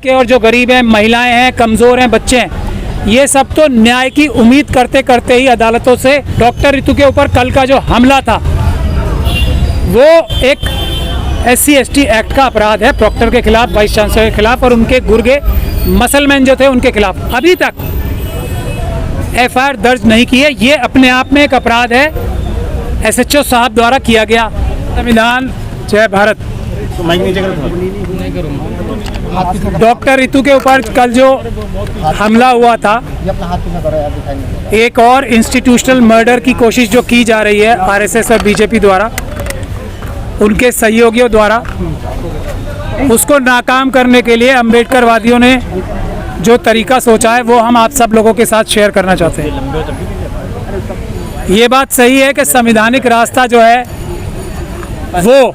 के और जो गरीब हैं, महिलाएं हैं, कमज़ोर हैं, बच्चे हैं, ये सब तो न्याय की उम्मीद करते करते ही अदालतों से डॉक्टर रितु के ऊपर कल का जो हमला था वो एक SC/ST एक्ट का अपराध है। प्रॉक्टर के खिलाफ, वाइस चांसलर के खिलाफ और उनके गुर्गे मसलमैन जो थे उनके खिलाफ अभी तक FIR दर्ज नहीं की है। ये अपने आप में एक अपराध है, SHO साहब द्वारा किया गया। संविधान जय भारत। डॉक्टर रितु के ऊपर कल जो हमला हुआ था, एक और इंस्टीट्यूशनल मर्डर की कोशिश जो की जा रही है RSS और BJP द्वारा, उनके सहयोगियों द्वारा, उसको नाकाम करने के लिए अम्बेडकर वादियों ने जो तरीका सोचा है वो हम आप सब लोगों के साथ शेयर करना चाहते हैं। ये बात सही है कि संवैधानिक रास्ता जो है वो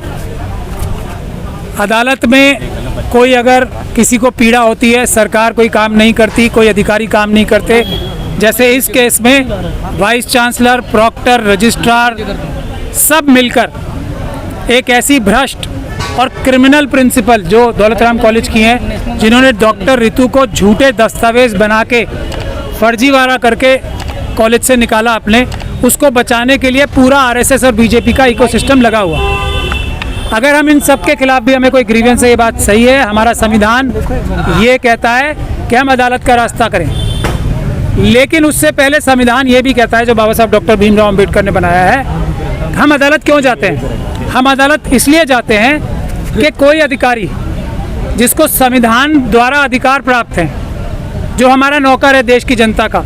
अदालत में कोई अगर किसी को पीड़ा होती है, सरकार कोई काम नहीं करती, कोई अधिकारी काम नहीं करते, जैसे इस केस में वाइस चांसलर, प्रॉक्टर, रजिस्ट्रार सब मिलकर एक ऐसी भ्रष्ट और क्रिमिनल प्रिंसिपल जो दौलतराम कॉलेज की हैं, जिन्होंने डॉक्टर रितु को झूठे दस्तावेज बना के फर्जीवाड़ा करके कॉलेज से निकाला अपने, उसको बचाने के लिए पूरा RSS और BJP का इकोसिस्टम लगा हुआ। अगर हम इन सब के खिलाफ भी हमें कोई ग्रीवेंस है, ये बात सही है। हमारा संविधान ये कहता है कि हम अदालत का रास्ता करें, लेकिन उससे पहले संविधान ये भी कहता है, जो बाबा साहब डॉक्टर भीमराव अम्बेडकर ने बनाया है, हम अदालत क्यों जाते हैं? हम अदालत इसलिए जाते हैं कि कोई अधिकारी जिसको संविधान द्वारा अधिकार प्राप्त हैं, जो हमारा नौकर है देश की जनता का,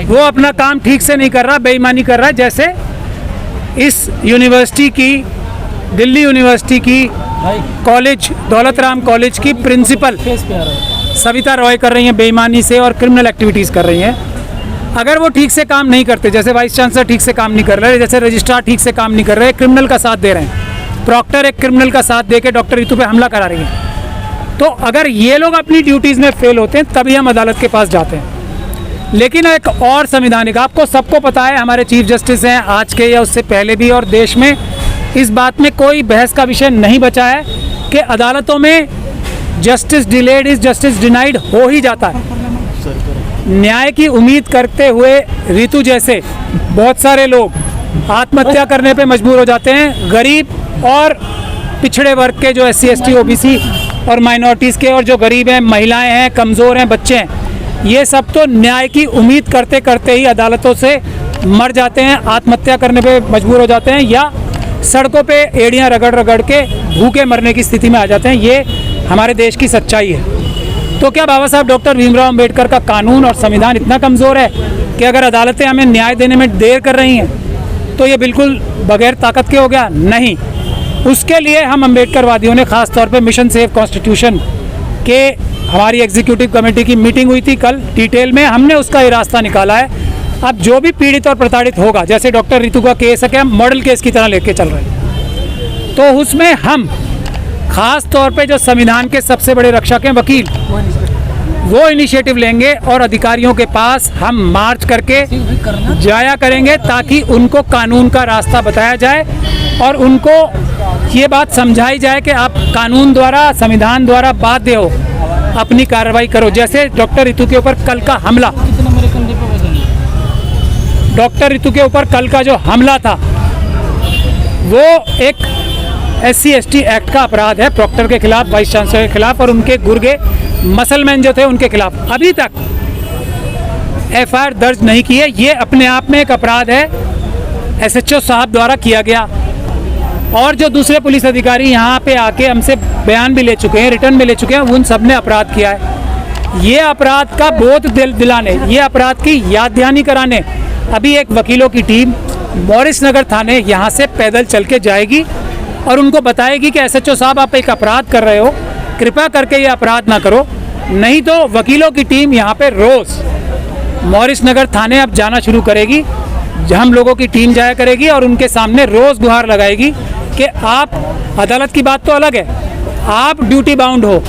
वो अपना काम ठीक से नहीं कर रहा, बेईमानी कर रहा है। जैसे इस यूनिवर्सिटी की, दिल्ली यूनिवर्सिटी की कॉलेज, दौलतराम कॉलेज की प्रिंसिपल सविता रॉय कर रही हैं बेईमानी से और क्रिमिनल एक्टिविटीज़ कर रही हैं। अगर वो ठीक से काम नहीं करते, जैसे वाइस चांसलर ठीक से काम नहीं कर रहे, जैसे रजिस्ट्रार ठीक से काम नहीं कर रहे, क्रिमिनल का साथ दे रहे हैं, प्रॉक्टर एक क्रिमिनल का साथ दे के डॉक्टर रितु पे हमला करा रही है, तो अगर ये लोग अपनी ड्यूटीज़ में फेल होते हैं तभी हम अदालत के पास जाते हैं। लेकिन एक और संवैधानिक, आपको सबको पता है, हमारे चीफ जस्टिस हैं आज के या उससे पहले भी, और देश में इस बात में कोई बहस का विषय नहीं बचा है कि अदालतों में justice delayed is justice denied हो ही जाता है। न्याय की उम्मीद करते हुए रितु जैसे बहुत सारे लोग आत्महत्या करने पे मजबूर हो जाते हैं। गरीब और पिछड़े वर्ग के जो SC/ST OBC और माइनॉरिटीज़ के और जो गरीब हैं, महिलाएं हैं, कमज़ोर हैं, बच्चे हैं, ये सब तो न्याय की उम्मीद करते करते ही अदालतों से मर जाते हैं, आत्महत्या करने पे मजबूर हो जाते हैं, या सड़कों पे एड़ियाँ रगड़ रगड़ के भूखे मरने की स्थिति में आ जाते हैं। ये हमारे देश की सच्चाई है। तो क्या बाबा साहब डॉक्टर भीमराव अम्बेडकर का कानून और संविधान इतना कमज़ोर है कि अगर अदालतें हमें न्याय देने में देर कर रही हैं तो ये बिल्कुल बगैर ताकत के हो गया? नहीं। उसके लिए हम अम्बेडकरवादियों ने ख़ास तौर पे मिशन सेव कॉन्स्टिट्यूशन के, हमारी एग्जीक्यूटिव कमेटी की मीटिंग हुई थी कल, डिटेल में हमने उसका ये रास्ता निकाला है। अब जो भी पीड़ित और प्रताड़ित होगा, जैसे डॉक्टर रितु का केस है कि हम मॉडल केस की तरह लेके चल रहे हैं, तो उसमें हम खास तौर पे जो संविधान के सबसे बड़े रक्षक हैं वकील, वो इनिशिएटिव लेंगे और अधिकारियों के पास हम मार्च करके जाया करेंगे ताकि उनको कानून का रास्ता बताया जाए और उनको ये बात समझाई जाए कि आप कानून द्वारा, संविधान द्वारा बाध्य हो, अपनी कार्रवाई करो। जैसे डॉक्टर रितु के ऊपर कल का हमला, डॉक्टर रितु के ऊपर कल का जो हमला था वो एक SC/ST एक्ट का अपराध है। प्रॉक्टर के खिलाफ, वाइस चांसलर के खिलाफ और उनके गुर्गे मसलमैन जो थे उनके खिलाफ अभी तक FIR दर्ज नहीं की है। ये अपने आप में एक अपराध है, SHO साहब द्वारा किया गया। और जो दूसरे पुलिस अधिकारी यहाँ पे आके हमसे बयान भी ले चुके हैं, रिटर्न में ले चुके हैं, उन सब ने अपराध किया है। ये अपराध का बोध दिलाने, ये अपराध की याद दहानी कराने अभी एक वकीलों की टीम मॉरिस नगर थाने यहाँ से पैदल चल के जाएगी और उनको बताएगी कि SHO साहब आप एक अपराध कर रहे हो, कृपया करके ये अपराध ना करो। नहीं तो वकीलों की टीम यहाँ पे रोज़ मॉरिस नगर थाने अब जाना शुरू करेगी, हम लोगों की टीम जाया करेगी और उनके सामने रोज़ गुहार लगाएगी कि आप, अदालत की बात तो अलग है, आप ड्यूटी बाउंड हो,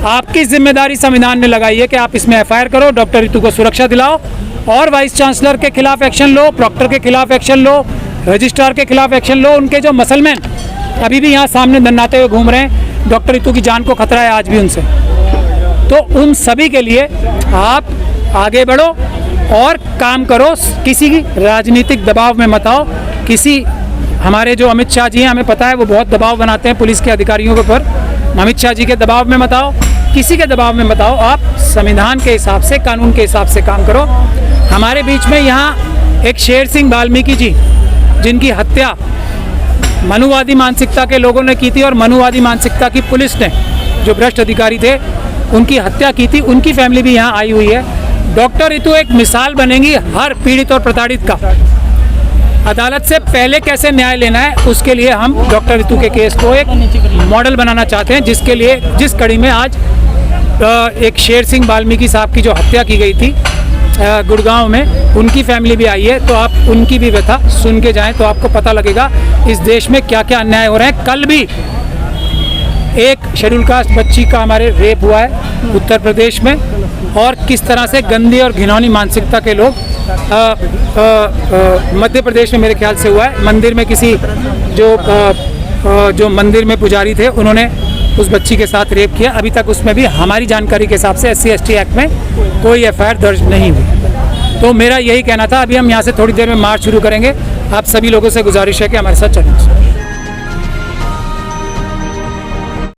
आपकी जिम्मेदारी संविधान ने लगाई है कि आप इसमें FIR करो, डॉक्टर रितु को सुरक्षा दिलाओ और वाइस चांसलर के खिलाफ एक्शन लो, प्रॉक्टर के खिलाफ एक्शन लो, रजिस्ट्रार के खिलाफ एक्शन लो। उनके जो मसलमैन अभी भी यहाँ सामने दन्नाते हुए घूम रहे हैं, डॉक्टर रितु की जान को खतरा है आज भी उनसे। तो उन सभी के लिए आप आगे बढ़ो और काम करो, किसी की राजनीतिक दबाव में मत आओ। किसी हमारे जो अमित शाह जी हैं, हमें पता है वो बहुत दबाव बनाते हैं पुलिस के अधिकारियों के ऊपर। अमित शाह जी के दबाव में मत आओ, किसी के दबाव में मत आओ। आप संविधान के हिसाब से, कानून के हिसाब से काम करो। हमारे बीच में यहाँ एक शेर सिंह वाल्मीकि जी, जिनकी हत्या मनुवादी मानसिकता के लोगों ने की थी और मनुवादी मानसिकता की पुलिस ने, जो भ्रष्ट अधिकारी थे, उनकी हत्या की थी। उनकी फैमिली भी यहाँ आई हुई है। डॉक्टर रितु एक मिसाल बनेंगी हर पीड़ित और प्रताड़ित का। अदालत से पहले कैसे न्याय लेना है, उसके लिए हम डॉक्टर रितु के केस को एक मॉडल बनाना चाहते हैं, जिसके लिए जिस कड़ी में आज एक शेर सिंह वाल्मीकि साहब की जो हत्या की गई थी गुड़गांव में, उनकी फैमिली भी आई है। तो आप उनकी भी व्यथा सुन के जाएं तो आपको पता लगेगा इस देश में क्या क्या अन्याय हो रहे हैं। कल भी एक शेड्यूल कास्ट बच्ची का हमारे रेप हुआ है उत्तर प्रदेश में, और किस तरह से गंदी और घिनौनी मानसिकता के लोग मध्य प्रदेश में मेरे ख्याल से हुआ है। मंदिर में किसी जो मंदिर में पुजारी थे, उन्होंने उस बच्ची के साथ रेप किया। अभी तक उसमें भी हमारी जानकारी के हिसाब से SC ST एक्ट में कोई FIR दर्ज नहीं हुई। तो मेरा यही कहना था। अभी हम यहाँ से थोड़ी देर में मार्च शुरू करेंगे। आप सभी लोगों से गुजारिश है कि हमारे साथ चलें।